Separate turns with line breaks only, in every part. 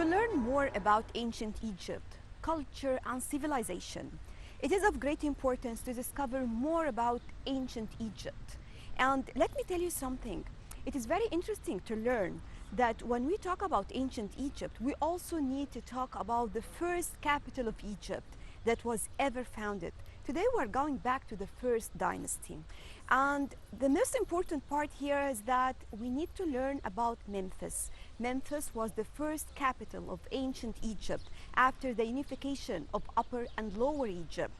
To learn more about ancient Egypt, culture and civilization, it is of great importance to discover more about ancient Egypt. And let me tell you something. It is very interesting to learn that when we talk about ancient Egypt, we also need to talk about the first capital of Egypt that was ever founded. Today we're going back to the first dynasty. And the most important part here is that we need to learn about Memphis. Memphis was the first capital of ancient Egypt after the unification of Upper and Lower Egypt.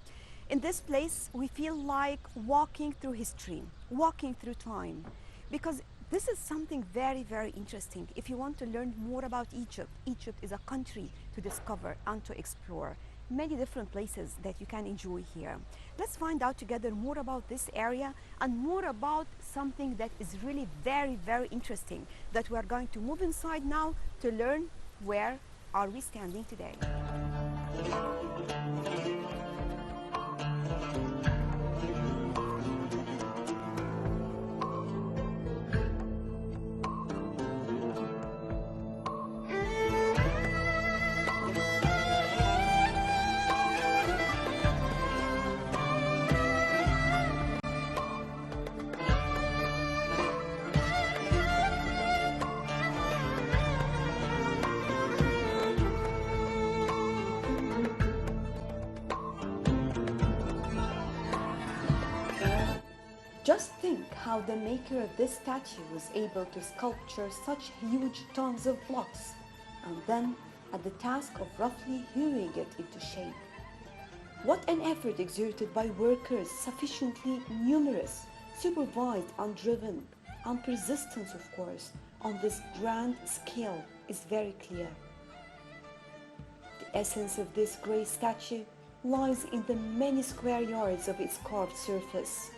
In this place, we feel like walking through history, walking through time, because this is something very, very interesting. If you want to learn more about Egypt, Egypt is a country to discover and to explore. Many different places that you can enjoy here. Let's find out together more about this area and more about something that is really very, very interesting that we are going to move inside now to learn where are we standing today. Just think how the maker of this statue was able to sculpture such huge tons of blocks and then at the task of roughly hewing it into shape. What an effort exerted by workers sufficiently numerous, supervised and driven, and persistence of course, on this grand scale is very clear. The essence of this great statue lies in the many square yards of its carved surface.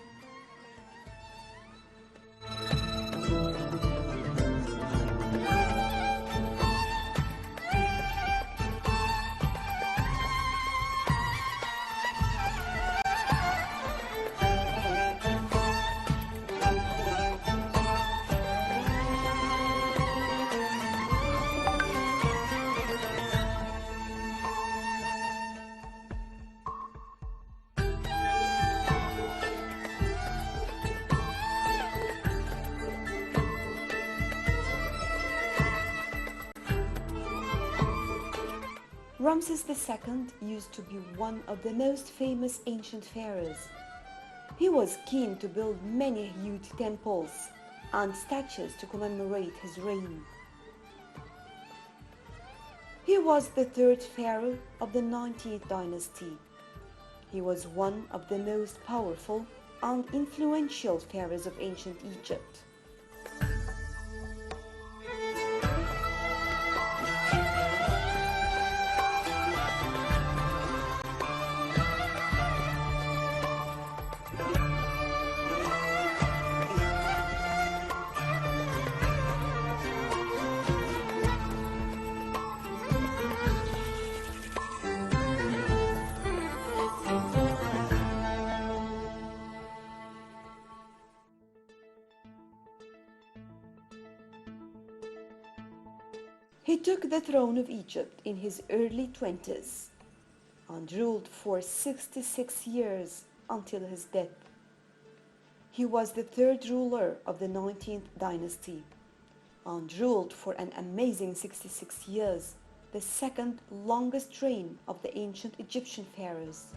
Ramses II used to be one of the most famous ancient pharaohs. He was keen to build many huge temples and statues to commemorate his reign. He was the third pharaoh of the 19th dynasty. He was one of the most powerful and influential pharaohs of ancient Egypt. He took the throne of Egypt in his early 20s and ruled for 66 years until his death. He was the third ruler of the 19th dynasty and ruled for an amazing 66 years, the second longest reign of the ancient Egyptian pharaohs.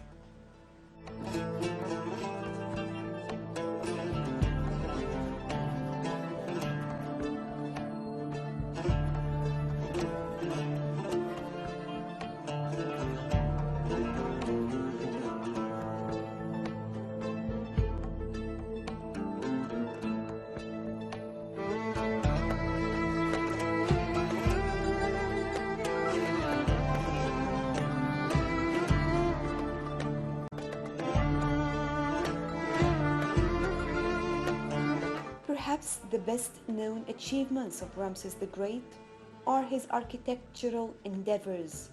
Perhaps the best-known achievements of Ramses the Great are his architectural endeavors,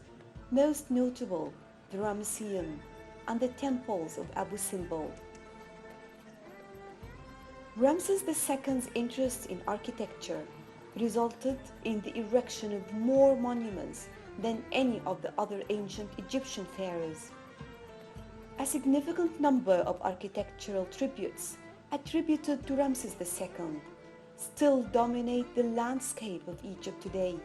most notable the Ramesseum and the temples of Abu Simbel. Ramses II's interest in architecture resulted in the erection of more monuments than any of the other ancient Egyptian pharaohs. A significant number of architectural tributes attributed to Ramses II still dominate the landscape of Egypt today.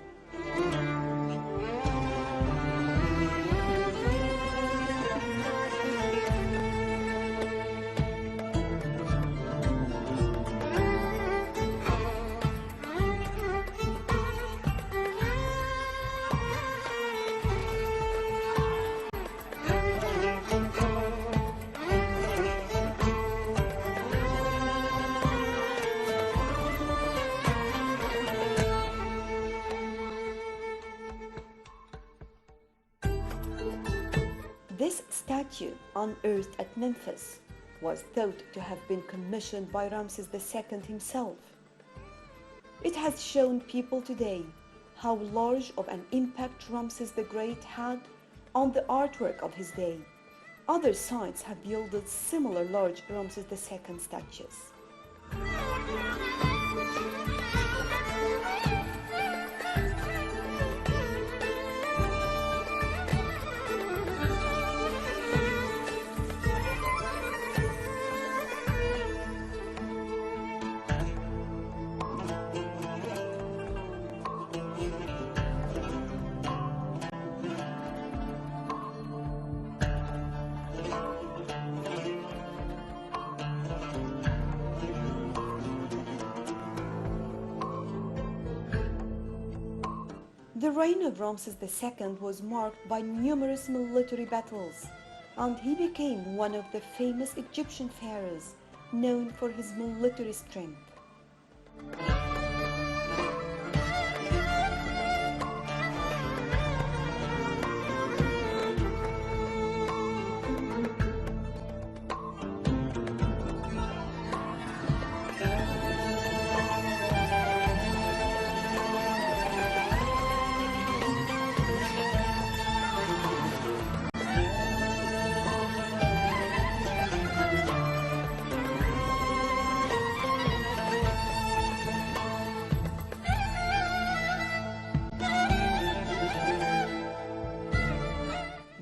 This statue, unearthed at Memphis, was thought to have been commissioned by Ramses II himself. It has shown people today how large of an impact Ramses the Great had on the artwork of his day. Other sites have yielded similar large Ramses II statues. The reign of Ramses II was marked by numerous military battles, and he became one of the famous Egyptian pharaohs known for his military strength.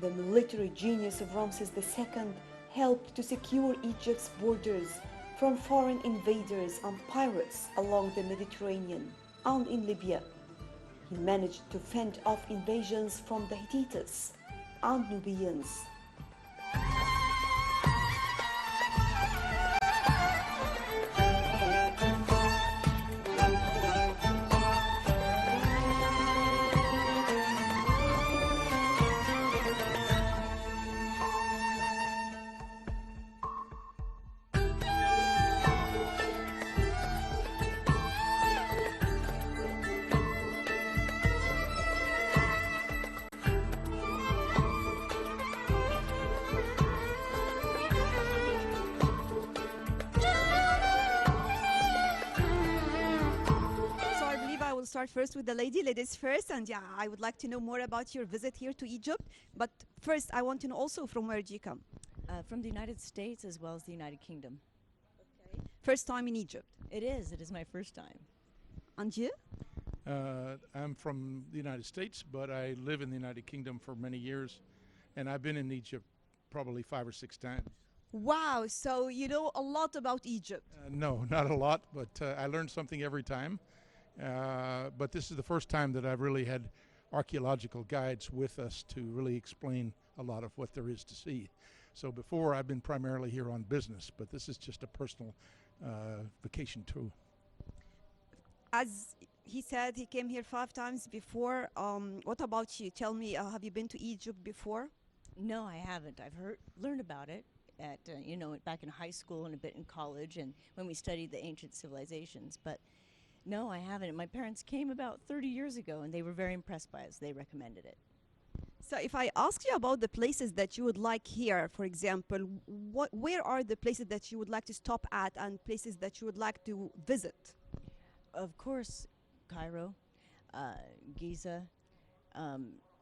The military genius of Ramses II helped to secure Egypt's borders from foreign invaders and pirates along the Mediterranean and in Libya. He managed to fend off invasions from the Hittites and Nubians. Will start first with the ladies first, and yeah, I would like to know more about your visit here to Egypt. But first, I want to know also from where did you come?
From the United States as well as the United Kingdom.
Okay. First time in Egypt?
It is my first time.
And you?
I'm from the United States, but I live in the United Kingdom for many years, and I've been in Egypt probably 5 or 6 times.
Wow, so you know a lot about Egypt.
No, not a lot, but I learned something every time. But this is the first time that I've really had archaeological guides with us to really explain a lot of what there is to see. So before, I've been primarily here on business, but this is just a personal vacation too.
As he said, he came here 5 times before. What about you? Tell me, have you been to Egypt before?
No, I haven't. I've learned about it at back in high school and a bit in college, and when we studied the ancient civilizations. But no, I haven't. My parents came about 30 years ago, and they were very impressed by us. They recommended it.
So if I ask you about the places that you would like here, for example, where are the places that you would like to stop at and places that you would like to visit?
Of course, Cairo, Giza,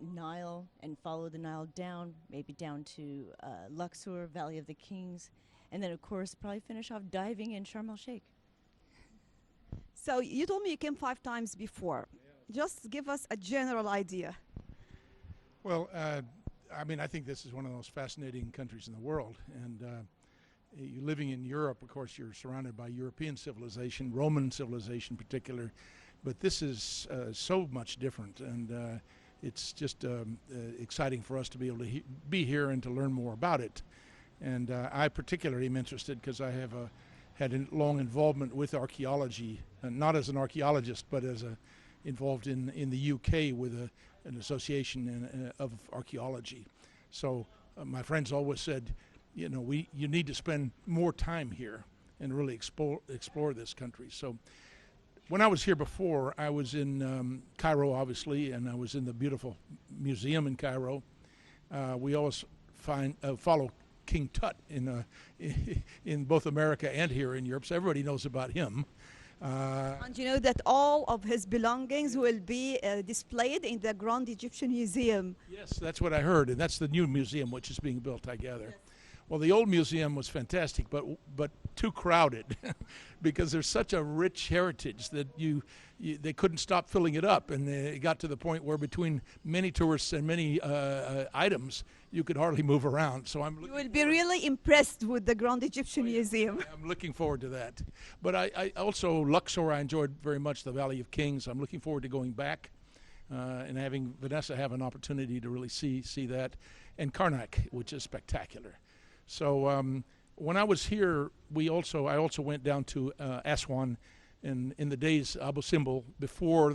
Nile, and follow the Nile down, maybe down to Luxor, Valley of the Kings, and then, of course, probably finish off diving in Sharm el-Sheikh.
So you told me you came 5 times before. Just give us a general idea.
Well, I mean, I think this is one of the most fascinating countries in the world. And you living in Europe, of course, you're surrounded by European civilization, Roman civilization in particular. But this is so much different. And it's just exciting for us to be able to be here and to learn more about it. And I particularly am interested because I have had a long involvement with archaeology, not as an archaeologist, but as involved in the UK with an association of archaeology. So my friends always said, you know, you need to spend more time here and really explore this country. So when I was here before, I was in Cairo, obviously, and I was in the beautiful museum in Cairo. We always follow King Tut in both America and here in Europe, so everybody knows about him.
And you know that all of his belongings will be displayed in the Grand Egyptian Museum.
Yes, that's what I heard, and that's the new museum which is being built, I gather. Yes. Well, the old museum was fantastic, but too crowded because there's such a rich heritage that they couldn't stop filling it up, and it got to the point where between many tourists and many items, you could hardly move around. So
you will be really impressed with the Grand Egyptian Museum.
I'm looking forward to that. But I also, Luxor, I enjoyed very much, the Valley of Kings. I'm looking forward to going back and having Vanessa have an opportunity to really see that, and Karnak, which is spectacular. So when I was here, I also went down to Aswan in the days Abu Simbel before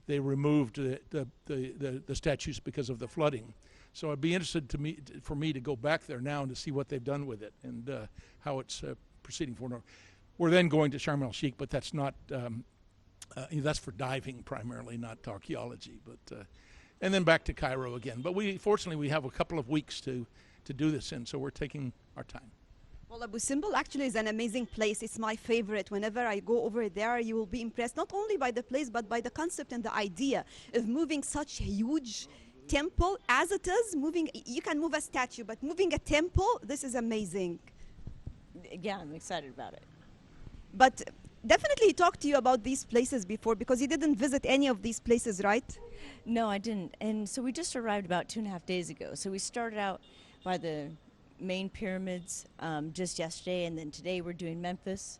they removed the statues because of the flooding. So I'd be interested for me to go back there now and to see what they've done with it and how it's proceeding forward. We're then going to Sharm el Sheikh, but that's not that's for diving primarily, not archaeology. But and then back to Cairo again. But fortunately we have a couple of weeks to do this in, so we're taking our time.
Well, Abu Simbel actually is an amazing place. It's my favorite. Whenever I go over there, you will be impressed not only by the place, but by the concept and the idea of moving such a huge temple as it is. You can move a statue, but moving a temple, this is amazing.
Yeah, I'm excited about it.
But definitely he talked to you about these places before, because you didn't visit any of these places, right?
No, I didn't. And so we just arrived about 2.5 days ago. So we started out by the main pyramids just yesterday, and then today we're doing Memphis,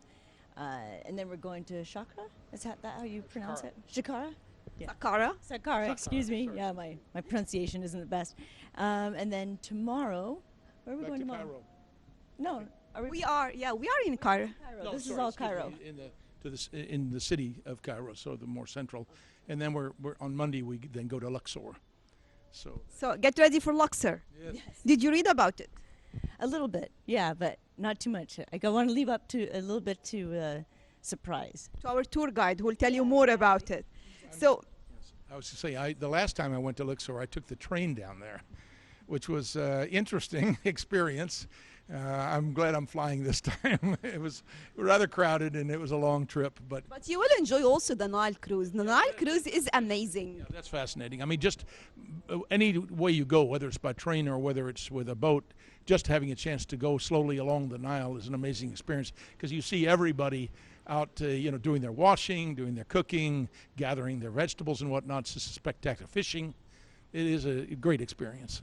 and then we're going to Saqqara. Is that how you pronounce it? Saqqara?
Yeah.
Saqqara, excuse me. Sorry. Yeah, my pronunciation isn't the best. And then tomorrow, where are we going tomorrow?
Cairo.
No,
we are in Cairo.
No,
this is all Cairo.
In the city of Cairo, so the more central, and then we're on Monday we then go to Luxor.
So get ready for Luxor.
Yes.
Did you read about it?
A little bit, yeah, but not too much. I want to leave up to a little bit to surprise.
To our tour guide who will tell you more about it. So,
yes. I was to say, the last time I went to Luxor, I took the train down there, which was interesting experience. I'm glad I'm flying this time. It was rather crowded and it was a long trip, but
you will enjoy also the Nile cruise. The Nile cruise is amazing.
Yeah, that's fascinating. I mean, just any way you go, whether it's by train or whether it's with a boat, just having a chance to go slowly along the Nile is an amazing experience, because you see everybody out, doing their washing, doing their cooking, gathering their vegetables and whatnot. It's just spectacular. Fishing, it is a great experience.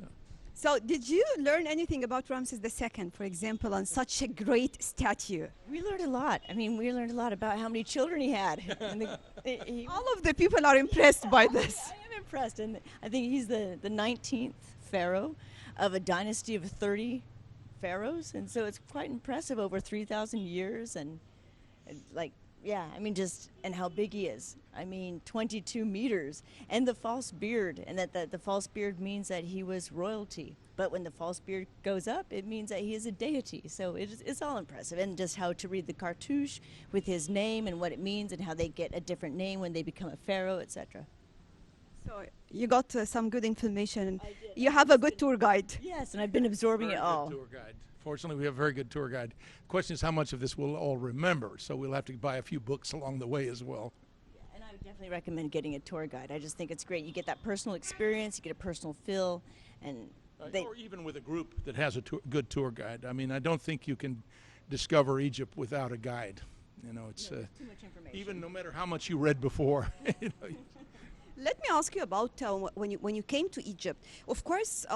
So did you learn anything about Ramses II, for example, on such a great statue?
We learned a lot. I mean, we learned a lot about how many children he had.
All of the people are impressed by this.
I am impressed, and I think he's the 19th pharaoh of a dynasty of 30 pharaohs, and so it's quite impressive, over 3,000 years, and and how big he is. I mean, 22 meters, and the false beard, and that the false beard means that he was royalty. But when the false beard goes up, it means that he is a deity. So it's all impressive, and just how to read the cartouche with his name and what it means, and how they get a different name when they become a pharaoh, etc.
So you got some good information. You have a good tour guide.
Yes, and I've been absorbing it all.
Tour guide. Fortunately, we have a very good tour guide. The question is how much of this we'll all remember, so we'll have to buy a few books along the way as well.
Yeah, and I would definitely recommend getting a tour guide. I just think it's great. You get that personal experience, you get a personal feel, and
or even with a group that has a good tour guide. I mean, I don't think you can discover Egypt without a guide. You know, it's
Too much information.
even no matter how much you read before. You know,
Let me ask you about when you came to Egypt. Of course,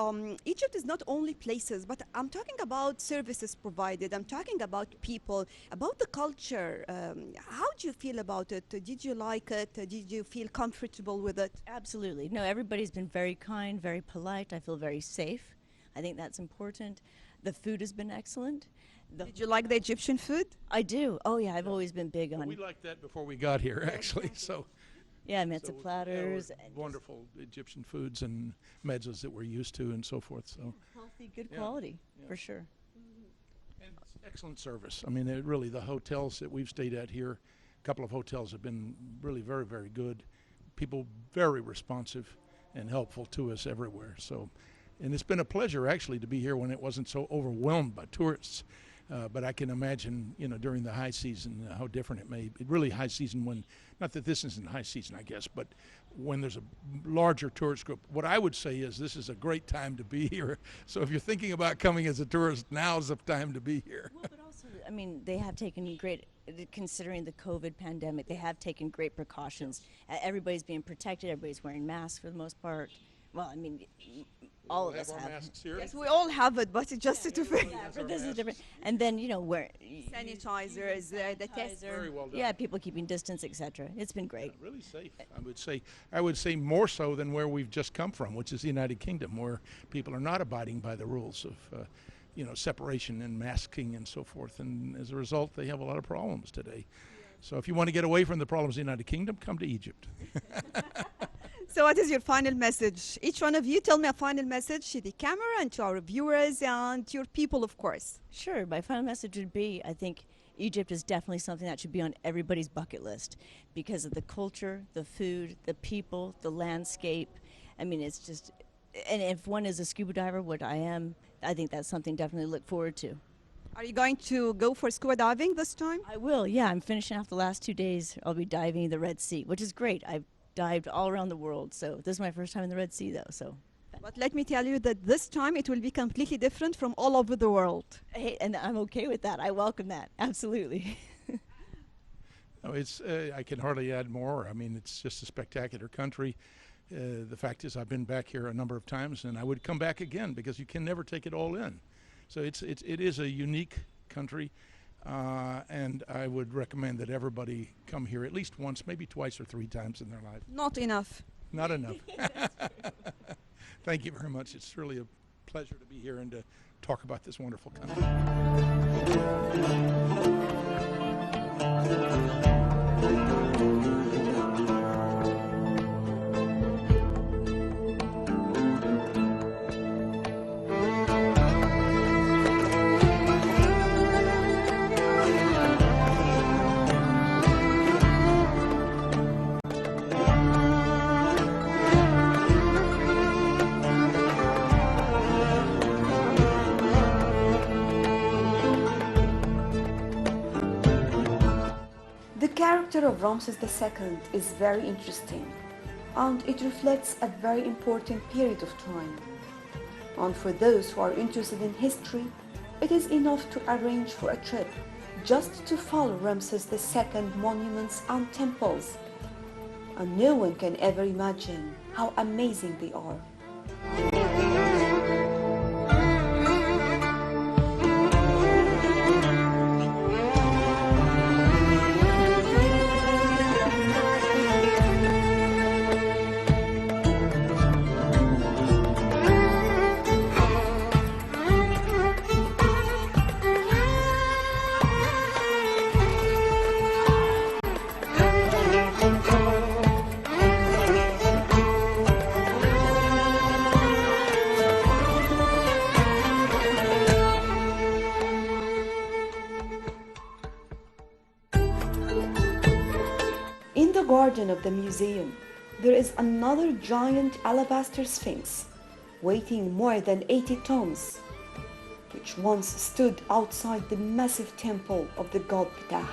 Egypt is not only places, but I'm talking about services provided. I'm talking about people, about the culture. How do you feel about it? Did you like it? Did you feel comfortable with it?
Absolutely. No, everybody's been very kind, very polite. I feel very safe. I think that's important. The food has been excellent.
Did you like the Egyptian food?
I do. Oh yeah, I've always been big on.
we liked that before we got here, actually. So.
Yeah, mezza
So, yeah,
platters.
we're wonderful Egyptian foods and mezzas that we're used to and so forth. So,
Healthy, good
Yeah,
quality,
yeah.
for sure.
and it's excellent service. I mean, really, the hotels that we've stayed at here, a couple of hotels have been really very, very good. People very responsive and helpful to us everywhere. So, and it's been a pleasure actually to be here when it wasn't so overwhelmed by tourists. But I can imagine, you know, during the high season, how different it may be. Really high season when, not that this isn't high season, I guess, but when there's a larger tourist group. What I would say is this is a great time to be here. So if you're thinking about coming as a tourist, now's the time to be here.
Well, but also, I mean, they have taken great, considering the COVID pandemic, they have taken great precautions. Everybody's being protected. Everybody's wearing masks for the most part. Well, I mean, all of us
our
have.
masks here.
Yes, we all have it, but it's just to
Yeah, but this is different. And then, you know, where
sanitizers, the test.
Very well done.
Yeah, people keeping distance, etc. It's been great.
Really safe. I would say more so than where we've just come from, which is the United Kingdom, where people are not abiding by the rules of, you know, separation and masking and so forth. And as a result, they have a lot of problems today. So if you want to get away from the problems of the United Kingdom, come to Egypt.
So what is your final message? Each one of you tell me a final message to the camera and to our viewers and to your people, of course.
Sure, my final message would be, I think Egypt is definitely something that should be on everybody's bucket list because of the culture, the food, the people, the landscape. I mean, it's just, and if one is a scuba diver, what I am, I think that's something definitely to look forward to.
Are you going to go for scuba diving this time?
I will, yeah. I'm finishing off the last 2 days. I'll be diving in the Red Sea, which is great. I've dived all around the world, so this is my first time in the Red Sea, though. So,
But let me tell you that this time it will be completely different from all over the world.
hey, and I'm okay with that. I welcome that, absolutely.
No, it's I can hardly add more. I mean, it's just a spectacular country. The fact is, I've been back here a number of times, and I would come back again because you can never take it all in. So it is a unique country, and I would recommend that everybody come here at least once, maybe twice or 3 times in their life.
Not enough.
Not enough. Thank you very much. It's really a pleasure to be here and to talk about this wonderful country.
The character of Ramses II is very interesting, and it reflects a very important period of time. And for those who are interested in history, it is enough to arrange for a trip just to follow Ramses II monuments and temples. And no one can ever imagine how amazing they are. In the garden of the museum, there is another giant alabaster sphinx, weighing more than 80 tons, which once stood outside the massive temple of the god Ptah.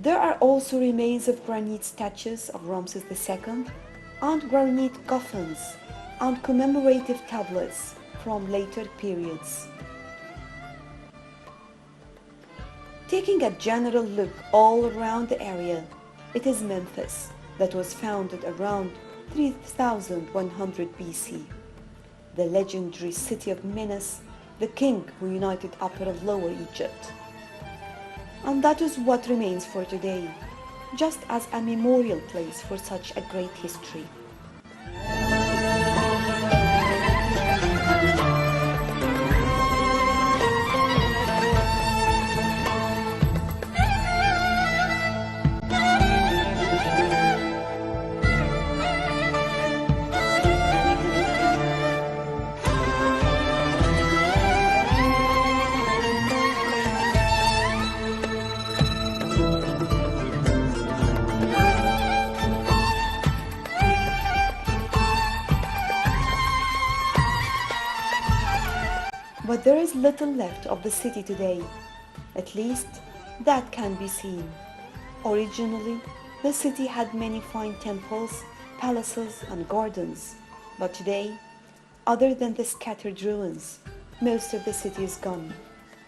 There are also remains of granite statues of Ramses II and granite coffins and commemorative tablets from later periods. Taking a general look all around the area, it is Memphis that was founded around 3100 BC. The legendary city of Menes, the king who united Upper and Lower Egypt. And that is what remains for today, just as a memorial place for such a great history. But there is little left of the city today, at least that can be seen. Originally, the city had many fine temples, palaces and gardens, but today, other than the scattered ruins, most of the city is gone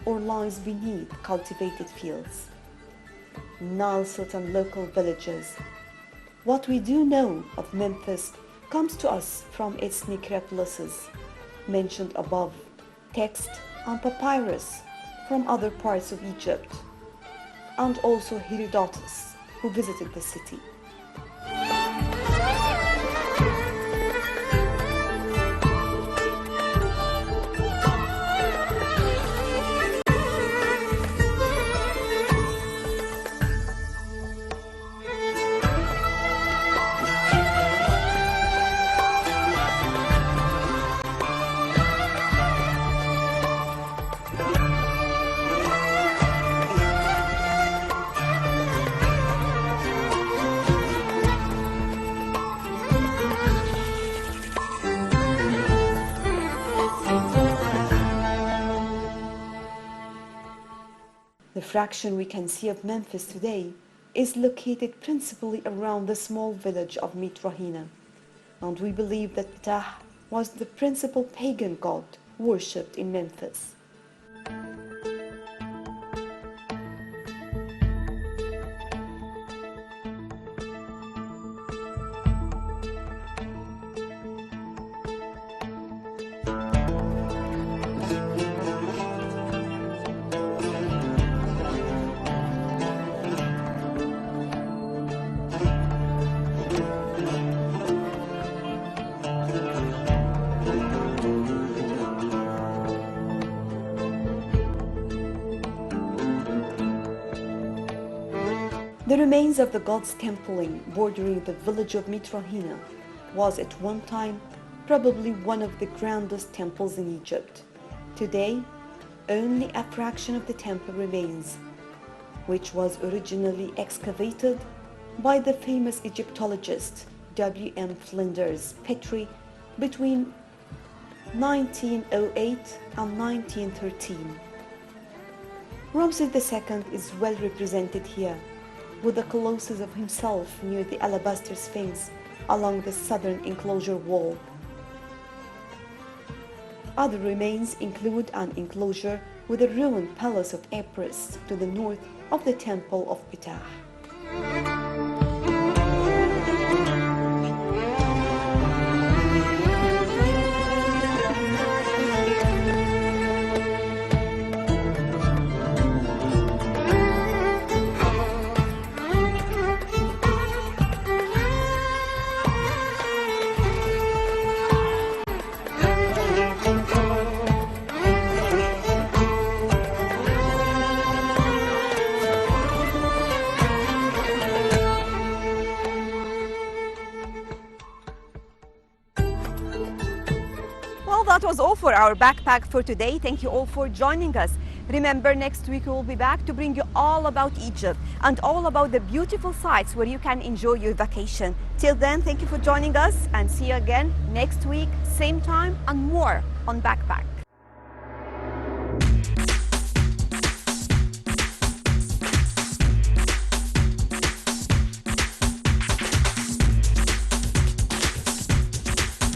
or lies beneath cultivated fields. Nile and local villages. What we do know of Memphis comes to us from its necropolises, mentioned above, text and papyrus from other parts of Egypt, and also Herodotus, who visited the city. The fraction we can see of Memphis today is located principally around the small village of Mitrahina, and we believe that Ptah was the principal pagan god worshipped in Memphis. The remains of the god's temple bordering the village of Mitrahina was at one time probably one of the grandest temples in Egypt. Today, only a fraction of the temple remains, which was originally excavated by the famous Egyptologist W.M. Flinders Petrie between 1908 and 1913. Ramses II is well represented here, with the colossus of himself near the Alabaster Sphinx along the southern enclosure wall. Other remains include an enclosure with a ruined palace of Apis to the north of the Temple of Ptah. Well, that was all for our backpack for today. Thank you all for joining us. Remember, next week we will be back to bring you all about Egypt and all about the beautiful sites where you can enjoy your vacation. Till then, thank you for joining us and see you again next week, same time and more on Backpack.